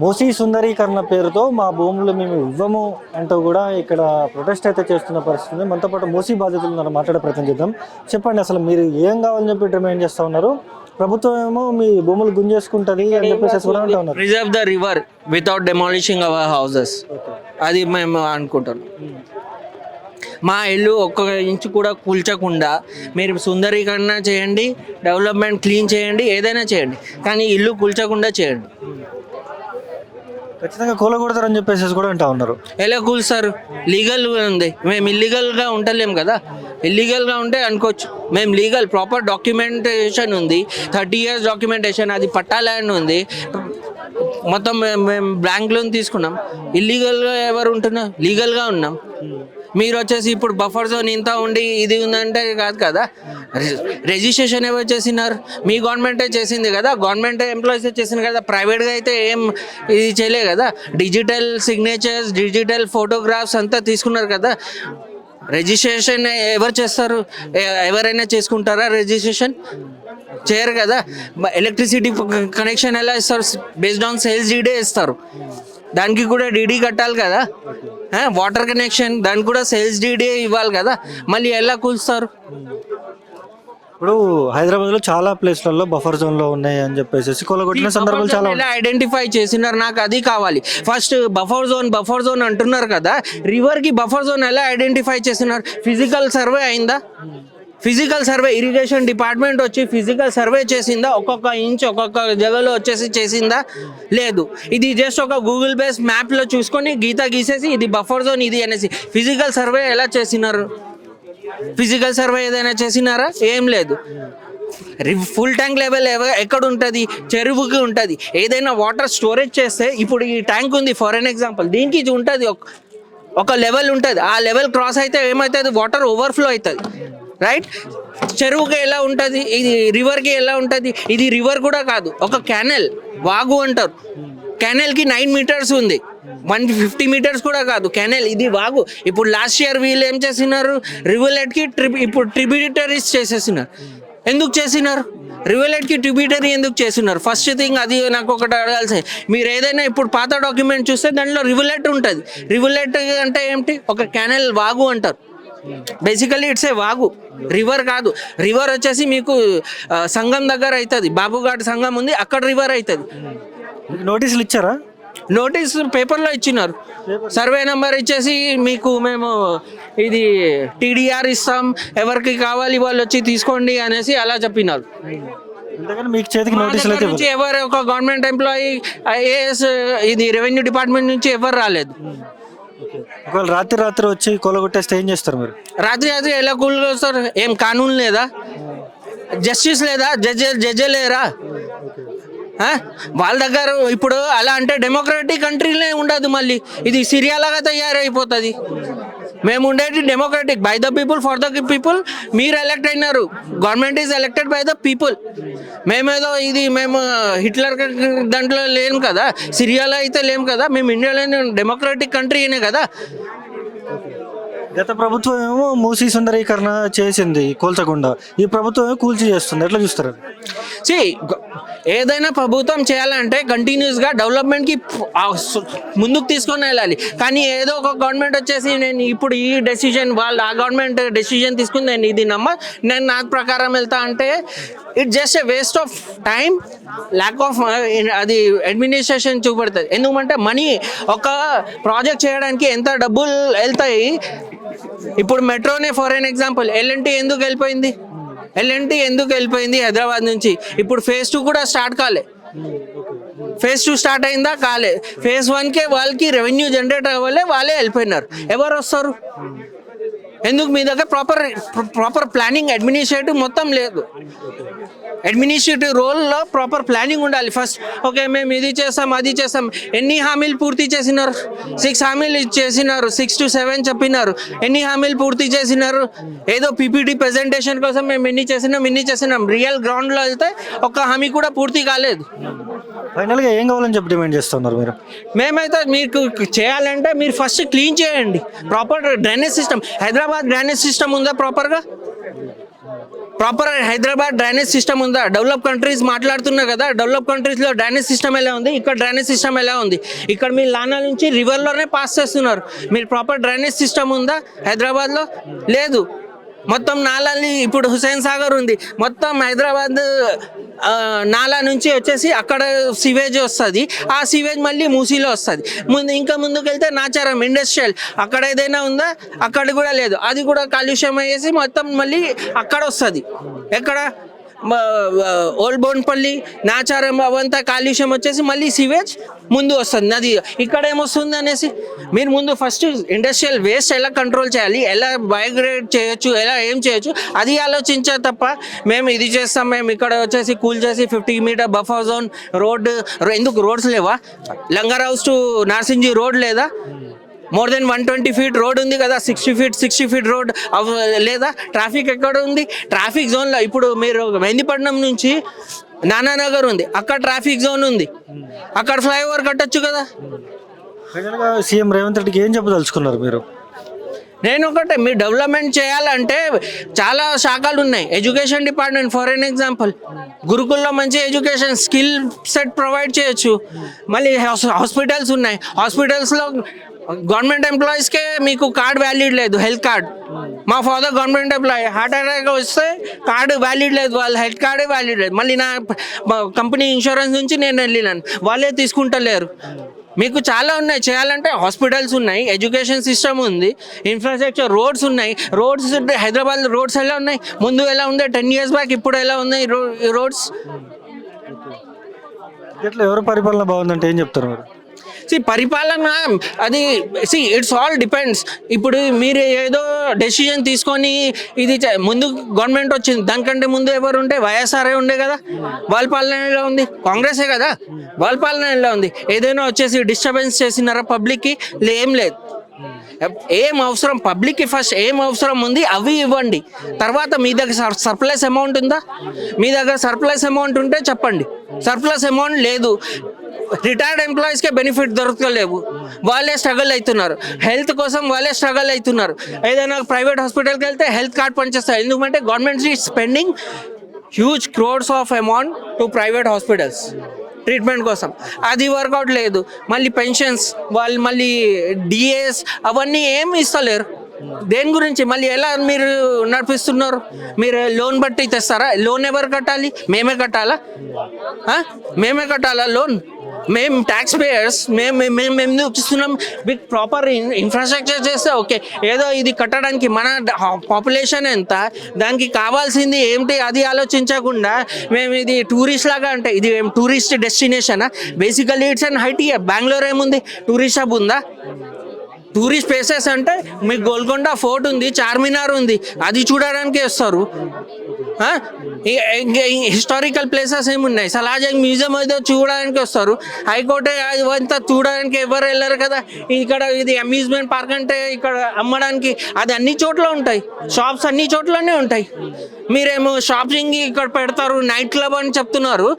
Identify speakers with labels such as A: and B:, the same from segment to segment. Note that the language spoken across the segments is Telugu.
A: మూసీ సుందరీకరణ పేరుతో మా భూములు మేము ఇవ్వము అంటూ కూడా ఇక్కడ ప్రొటెస్ట్ అయితే చేస్తున్న పరిస్థితి ఉంది. మనతో పాటు మూసీ బాధితులు ఉన్నారు, మాట్లాడే ప్రయత్నం చేద్దాం. చెప్పండి, అసలు మీరు ఏం కావాలని చెప్పి డిమాండ్ చేస్తూ ఉన్నారు? ప్రభుత్వం ఏమో మీ భూములు గుంజేసుకుంటుంది అని చెప్పేసి కూడా అంటూ ఉన్నారు.
B: Preserve the river without demolishing hour houses, అది మేము అనుకుంటున్నాం. మా ఇల్లు ఒక్క ఇంచు కూడా కూల్చకుండా మీరు సుందరీకరణ చేయండి, డెవలప్మెంట్ క్లీన్ చేయండి, ఏదైనా చేయండి, కానీ ఇల్లు కూల్చకుండా చేయండి.
A: ఖచ్చితంగా కూలగొడతారని చెప్పేసి కూడా అంటూ ఉన్నారు.
B: ఎలా కూల్స్తారు? లీగల్ ఉంది, మేము ఇల్లీగల్గా ఉండలేం కదా. ఇల్లీగల్గా ఉంటే అనుకోవచ్చు, మేము లీగల్ ప్రాపర్ డాక్యుమెంటేషన్ ఉంది, 30 years డాక్యుమెంటేషన్, అది పట్టా ల్యాండ్ ఉంది, మొత్తం మేము బ్లాంక్ లోన్ తీసుకున్నాం. ఇల్లీగల్గా ఎవరు ఉంటున్నాం? లీగల్గా ఉన్నాం. మీరు వచ్చేసి ఇప్పుడు బఫర్ జోన్ ఇంత ఉండి ఇది ఉందంటే కాదు కదా. రిజిస్ట్రేషన్ ఎవరు చేసినారు? మీ గవర్నమెంటే చేసింది కదా, గవర్నమెంట్ ఎంప్లాయీసే చేసింది కదా. ప్రైవేట్గా అయితే ఏం ఇది చేయలే కదా. డిజిటల్ సిగ్నేచర్స్, డిజిటల్ ఫోటోగ్రాఫ్స్ అంతా తీసుకున్నారు కదా. రిజిస్ట్రేషన్ ఎవరు చేస్తారు? ఎవరైనా చేసుకుంటారా రిజిస్ట్రేషన్? చేయరు కదా. ఎలక్ట్రిసిటీ కనెక్షన్ ఎలా ఇస్తారు? బేస్డ్ ఆన్ సేల్స్ డీడే ఇస్తారు, దానికి కూడా డీడీ కట్టాలి కదా. వాటర్ కనెక్షన్, దానికి కూడా సేల్స్ డీడీ ఇవ్వాలి కదా. మళ్ళీ ఎలా కూల్స్తారు?
A: ఇప్పుడు హైదరాబాద్లో చాలా ప్లేస్లలో బఫర్ జోన్లో ఉన్నాయి అని చెప్పేసి కూలగొట్టిన సందర్భాలు చాలా
B: ఎలా ఐడెంటిఫై చేసినారు? నాకు అది కావాలి ఫస్ట్. బఫర్ జోన్ అంటున్నారు కదా, రివర్కి బఫర్ జోన్ ఎలా ఐడెంటిఫై చేసినారు? ఫిజికల్ సర్వే అయిందా? ఫిజికల్ సర్వే, ఇరిగేషన్ డిపార్ట్మెంట్ వచ్చి ఫిజికల్ సర్వే చేసిందా? ఒక్కొక్క ఇంచ్ ఒక్కొక్క జగలో వచ్చేసి చేసిందా? లేదు. ఇది జస్ట్ ఒక గూగుల్ బేస్ మ్యాప్లో చూసుకొని గీసేసి ఇది బఫర్ జోన్ ఇది అనేసి ఫిజికల్ సర్వే ఎలా చేసినారు? ఫిజికల్ సర్వే ఏదైనా చేసినారా? ఏం లేదు. ఫుల్ ట్యాంక్ లెవెల్ ఎక్కడ ఉంటుంది? చెరువుకి ఉంటుంది. ఏదైనా వాటర్ స్టోరేజ్ చేస్తే, ఇప్పుడు ఈ ట్యాంక్ ఉంది ఫర్ ఎన్ ఎగ్జాంపుల్, దీనికి ఇది ఉంటుంది, ఒక లెవెల్ ఉంటుంది. ఆ లెవెల్ క్రాస్ అయితే ఏమవుతుంది? వాటర్ ఓవర్ఫ్లో అవుతుంది, రైట్? చెరువుకి ఎలా ఉంటుంది? ఇది రివర్కి ఎలా ఉంటుంది? ఇది రివర్ కూడా కాదు, ఒక క్యానెల్, వాగు అంటారు. క్యానెల్కి 9 meters ఉంది, 150 meters కూడా కాదు క్యానెల్, ఇది వాగు. ఇప్పుడు లాస్ట్ ఇయర్ వీళ్ళు ఏం చేసినారు? రివర్లెట్కి ఇప్పుడు ట్రిబ్యూటరీస్ చేసేసినారు. ఎందుకు చేసినారు? రివర్లెట్కి ట్రిబ్యూటరీ ఎందుకు చేసినారు? ఫస్ట్ థింగ్ అది నాకు ఒకటి అడగాల్సింది. మీరు ఏదైనా ఇప్పుడు పాత డాక్యుమెంట్ చూస్తే దాంట్లో రివర్లెట్ ఉంటుంది. రివర్లెట్ అంటే ఏంటి? ఒక క్యానెల్, వాగు అంటారు. బేసికలీ ఇట్స్ ఏ వాగు, రివర్ కాదు. రివర్ వచ్చేసి మీకు సంగం దగ్గర అవుతుంది, బాబుఘాట్ సంగం ఉంది, అక్కడ రివర్ అవుతుంది.
A: నోటీసులు ఇచ్చారా?
B: నోటీస్ పేపర్లో ఇచ్చినారు. సర్వే నెంబర్ ఇచ్చేసి మీకు మేము ఇది టీడీఆర్ ఇస్తాం, ఎవరికి కావాలి వాళ్ళు వచ్చి తీసుకోండి అనేసి అలా చెప్పినారు.
A: మీకు చేతికి నోటీసులు
B: నుంచి ఎవరు ఒక గవర్నమెంట్ ఎంప్లాయీ, ఐఏఎస్, ఇది రెవెన్యూ డిపార్ట్మెంట్ నుంచి ఎవరు రాలేదు.
A: ఒకవేళ రాత్రి వచ్చి కూలగొట్టేస్తే ఏం చేస్తారు మీరు?
B: రాత్రి ఎలా కూలగొస్తారు? ఏం కానూన్ లేదా? జస్టిస్ లేదా? జడ్జి లేరా? వాళ్ళ దగ్గర ఇప్పుడు అలా అంటే డెమోక్రటిక్ కంట్రీలే ఉండదు. మళ్ళీ ఇది సిరియాలాగా తయారైపోతుంది. మేము ఉండేది democratic, by the people for the people. మీరు ఎలక్ట్ అయినారు, government is elected by the people. మేమేదో ఇది మేము హిట్లర్ దాంట్లో లేము కదా, సిరియాలో అయితే లేము కదా. మేము ఇండియాలో డెమోక్రటిక్ కంట్రీనే కదా.
A: గత ప్రభుత్వం ఏమో మూసీ సుందరీకరణ చేసింది కూల్చకుండా, ఈ ప్రభుత్వం కూల్చి చేస్తుంది. ఎట్లా చూస్తారు?
B: ఏదైనా ప్రభుత్వం చేయాలంటే కంటిన్యూస్గా డెవలప్మెంట్కి ముందుకు తీసుకొని వెళ్ళాలి. కానీ ఏదో ఒక గవర్నమెంట్ వచ్చేసి నేను ఇప్పుడు ఈ డెసిజన్, వాళ్ళు ఆ గవర్నమెంట్ డెసిజన్ తీసుకుని నేను ఇది నేను నా ప్రకారం వెళ్తా అంటే it just a waste of time, lack of అది అడ్మినిస్ట్రేషన్ చూపెడుతుంది. ఎందుకంటే మనీ, ఒక ప్రాజెక్ట్ చేయడానికి ఎంత డబ్బులు వెళ్తాయి. ఇప్పుడు మెట్రోనే ఫర్ ఎన్ ఎగ్జాంపుల్, ఎల్ఎన్టీ ఎందుకు వెళ్ళిపోయింది హైదరాబాద్ నుంచి? ఇప్పుడు phase 2 కూడా స్టార్ట్ కాలే. phase 2 స్టార్ట్ అయిందా? కాలే. phase 1కే వాళ్ళకి రెవెన్యూ జనరేట్ అవ్వలే, వాళ్ళే వెళ్ళిపోయినారు. ఎవరు వస్తారు? ఎందుకు? మీ దగ్గర ప్రాపర్ ప్లానింగ్, అడ్మినిస్ట్రేటివ్ మొత్తం లేదు. అడ్మినిస్ట్రేటివ్ రోల్లో ప్రాపర్ ప్లానింగ్ ఉండాలి. ఫస్ట్ ఓకే మేము ఇది చేస్తాం, అది చేస్తాం. ఎన్ని హామీలు పూర్తి చేసినారు? 6 హామీలు చేసినారు, 6 to 7 చెప్పినారు. ఎన్ని హామీలు పూర్తి చేసినారు? ఏదో పీపీటీ ప్రెజెంటేషన్ కోసం మేము ఇన్ని చేసినాం. రియల్ గ్రౌండ్లో వెళ్తే ఒక్క హామీ కూడా పూర్తి కాలేదు.
A: ఫైనల్గా ఏం కావాలని చెప్పి డిమాండ్ చేస్తున్నారు మీరు?
B: మేమైతే మీకు చేయాలంటే మీరు ఫస్ట్ క్లీన్ చేయండి, proper drainage system. Hyderabad drainage system ఉందా ప్రాపర్గా? ప్రాపర్ హైదరాబాద్ డ్రైనేజ్ సిస్టమ్ ఉందా? డెవలప్ కంట్రీస్ మాట్లాడుతున్నారు కదా, డెవలప్ కంట్రీస్లో డ్రైనేజ్ సిస్టమ్ ఎలా ఉంది, ఇక్కడ డ్రైనేజ్ సిస్టమ్ ఎలా ఉంది? ఇక్కడ మీరు లానా నుంచి రివర్లోనే పాస్ చేస్తున్నారు. మీరు ప్రాపర్ డ్రైనేజ్ సిస్టమ్ ఉందా హైదరాబాద్లో? లేదు. మొత్తం నాలాని ఇప్పుడు హుసేన్ సాగర్ ఉంది, మొత్తం హైదరాబాద్ నాలా నుంచి వచ్చేసి అక్కడ సివేజ్ వస్తుంది, ఆ సివేజ్ మళ్ళీ మూసీలో వస్తుంది. ఇంకా ముందుకు వెళ్తే నాచారం ఇండస్ట్రియల్, అక్కడ ఏదైనా ఉందా? అక్కడ కూడా లేదు, అది కూడా కాలుష్యం అయ్యేసి మొత్తం మళ్ళీ అక్కడ వస్తుంది. ఎక్కడ ఓల్డ్ బోన్పల్లి నాచారం అవంతా కాలుష్యం వచ్చేసి మళ్ళీ సివేజ్ ముందు వస్తుంది నది. ఇక్కడ ఏమొస్తుంది అనేసి మీరు ముందు ఫస్ట్ ఇండస్ట్రియల్ వేస్ట్ ఎలా కంట్రోల్ చేయాలి, ఎలా బయోగ్రేడ్ చేయొచ్చు, ఎలా ఏం చేయొచ్చు అది ఆలోచించారు తప్ప మేము ఇది చేస్తాం, మేము ఇక్కడ వచ్చేసి కూల్ చేసి 50 మీటర్ బఫర్ జోన్ రోడ్, ఎందుకు రోడ్స్ లేవా? లంగర్ హౌస్ టు నార్సింజీ రోడ్ లేదా? మోర్ దెన్ 120 feet రోడ్ ఉంది కదా, 60 feet రోడ్ లేదా? ట్రాఫిక్ ఎక్కడ ఉంది? ట్రాఫిక్ జోన్లో ఇప్పుడు మీరు మెహందీపట్నం నుంచి నానానగర్ ఉంది, అక్కడ ట్రాఫిక్ జోన్ ఉంది, అక్కడ ఫ్లైఓవర్ కట్టొచ్చు కదా.
A: ఫైనల్గా సీఎం రేవంత్ రెడ్డికి ఏం చెప్పదలుచుకున్నారు మీరు?
B: నేను ఒకటే, మీరు డెవలప్మెంట్ చేయాలంటే చాలా శాఖలు ఉన్నాయి. Education department for an example, గురుకుల్లో మంచి ఎడ్యుకేషన్ స్కిల్ సెట్ ప్రొవైడ్ చేయొచ్చు. మళ్ళీ హాస్పిటల్స్ ఉన్నాయి, హాస్పిటల్స్లో గవర్నమెంట్ ఎంప్లాయీస్కే మీకు కార్డ్ వ్యాలిడ్ లేదు, హెల్త్ కార్డ్. మా father government employee, heart attack వస్తే కార్డు వ్యాలిడ్ లేదు, వాళ్ళ హెల్త్ కార్డే వ్యాలిడ్ లేదు. మళ్ళీ నా కంపెనీ ఇన్సూరెన్స్ నుంచి నేను వెళ్ళినాను, వాళ్ళే తీసుకుంటలేరు. మీకు చాలా ఉన్నాయి చేయాలంటే. హాస్పిటల్స్ ఉన్నాయి, ఎడ్యుకేషన్ సిస్టమ్ ఉంది, ఇన్ఫ్రాస్ట్రక్చర్, రోడ్స్ ఉన్నాయి. రోడ్స్ హైదరాబాద్ రోడ్స్ ఎలా ఉన్నాయి, ముందు ఎలా ఉంది 10 years బ్యాక్, ఇప్పుడు ఎలా ఉన్నాయి రోడ్స్?
A: ఇట్లా ఎవరి పరిపాలన బాగుందంటే ఏం చెప్తారు మీరు?
B: పరిపాలన అది ఇట్స్ ఆల్ డిపెండ్స్. ఇప్పుడు మీరు ఏదో డెసిషన్ తీసుకొని ఇది ముందు గవర్నమెంట్ వచ్చింది, దానికంటే ముందు ఎవరు ఉంటే వైఎస్ఆర్ఏ ఉండే కదా. వాళ్ళ పాలన ఎలా ఉంది? కాంగ్రెసే కదా. వాళ్ళ పాలన ఎలా ఉంది? ఏదైనా వచ్చేసి డిస్టర్బెన్స్ చేసినారా పబ్లిక్కి? ఏం లేదు. ఏం అవసరం పబ్లిక్కి ఫస్ట్ ఏం అవసరం ఉంది అవి ఇవ్వండి. తర్వాత మీ దగ్గర సర్ప్లస్ అమౌంట్ ఉందా? మీ దగ్గర సర్ప్లస్ అమౌంట్ ఉంటే చెప్పండి. సర్ప్లస్ అమౌంట్ లేదు, రిటైర్డ్ ఎంప్లాయీస్కే బెనిఫిట్ దొరకలేవు, వాళ్ళే స్ట్రగుల్ అవుతున్నారు. హెల్త్ కోసం వాళ్ళే స్ట్రగుల్ అవుతున్నారు. ఏదైనా ప్రైవేట్ హాస్పిటల్కి వెళ్తే హెల్త్ కార్డ్ పనిచేస్తారు, ఎందుకంటే government is spending huge crores of amount to private hospitals treatment కోసం. అది వర్కౌట్ లేదు. మళ్ళీ పెన్షన్స్ వాళ్ళు మళ్ళీ డిఏస్ అవన్నీ ఏమి ఇస్తలేరు. దేని గురించి మళ్ళీ ఎలా మీరు నడిపిస్తున్నారు? మీరు లోన్ బట్టి తెస్తారా? లోన్ ఎవరు కట్టాలి? మేమే కట్టాలా? మేమే కట్టాలా లోన్? మేము ట్యాక్స్ పేయర్స్, మేము ఇస్తున్నాం. విత్ ప్రాపర్ ఇన్ఫ్రాస్ట్రక్చర్ చేస్తే ఓకే. ఏదో ఇది కట్టడానికి మన పాపులేషన్ ఎంత, దానికి కావాల్సింది ఏమిటి అది ఆలోచించకుండా మేము ఇది టూరిస్ట్ లాగా, అంటే ఇది ఏం టూరిస్ట్ డెస్టినేషనా? Basically it's and IT. Bengaluru ఏముంది? టూరిస్ట్ హబ్ ఉందా? టూరిస్ట్ ప్లేసెస్ అంటే మీకు గోల్కొండ ఫోర్ట్ ఉంది, చార్మినార్ ఉంది, అది చూడడానికి వస్తారు. హిస్టారికల్ ప్లేసెస్ ఏమున్నాయి? సలాజంగ్ మ్యూజియం ఏదో చూడడానికి వస్తారు. హైకోర్టు అదంతా చూడడానికి ఎవరు వెళ్ళరు కదా. ఇక్కడ ఇది అమ్యూజ్మెంట్ పార్క్ అంటే ఇక్కడ అమ్మడానికి అది అన్ని చోట్ల ఉంటాయి, షాప్స్ అన్ని చోట్లనే ఉంటాయి. మీరేమో షాపింగ్ ఇక్కడ పెడతారు, నైట్ క్లబ్ అని చెప్తున్నారు.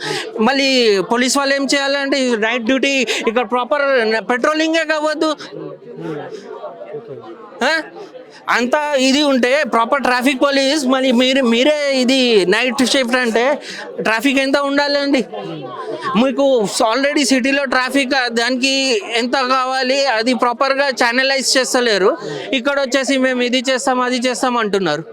B: మళ్ళీ పోలీస్ వాళ్ళు ఏం చేయాలంటే నైట్ డ్యూటీ ఇక్కడ ప్రాపర్ పెట్రోలింగే కావద్దు. అంతా ఇది ఉంటే ప్రాపర్ ట్రాఫిక్ పోలీస్, మళ్ళీ మీరే ఇది నైట్ షిఫ్ట్ అంటే ట్రాఫిక్ ఎంత ఉండాలండి? మీకు ఆల్రెడీ సిటీలో ట్రాఫిక్ దానికి ఎంత కావాలి అది ప్రాపర్గా ఛానలైజ్ చేస్తలేరు. ఇక్కడ వచ్చేసి మేము ఇది చేస్తాం అది చేస్తాం అంటున్నారు.